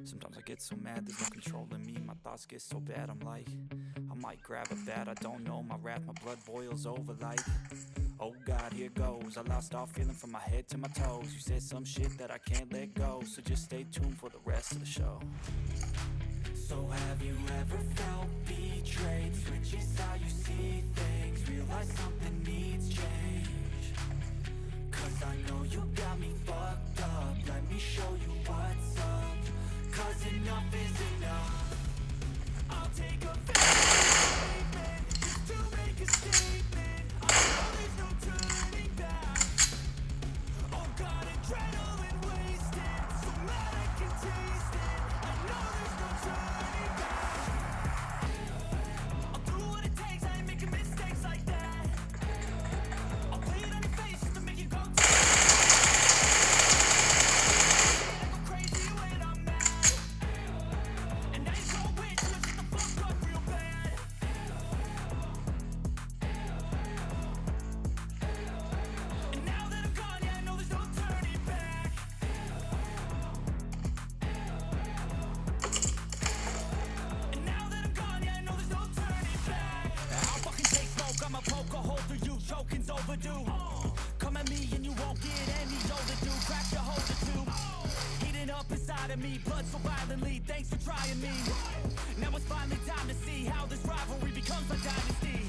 Sometimes I get so mad, there's no control in me. My thoughts get so bad, I'm like, I might grab a bat, I don't know. My wrath, my blood boils over like, oh God, here goes. I lost all feeling from my head to my toes. You said some shit that I can't let go, so just stay tuned for the rest of the show. So have you ever felt betrayed? Switches how you see things, realize something needs change. Cause I know you got me fucked up, let me show you what's up. Cause enough is enough. I'll take a statement just to make a statement. I know there's no turning back. Oh God, adrenaline wasted, so mad I can taste it. I know there's no turning back. I'll do what it takes, I ain't making mistakes like that. I'll play it on your face just to make you go I go crazy when I'm mad. And now you go wish you shut the fuck up real bad. And now that I'm gone, yeah, I know there's no turning back. And now that I'm gone, yeah, I know there's no turning back. I'll fucking take smoke, I'ma poke a hole through you, choking's overdue. Come at me and you won't get any older, dude. Crack your holder tube. Heating up inside of me, blood so violently, thanks for trying me. Now it's finally time to see how this rivalry becomes a dynasty.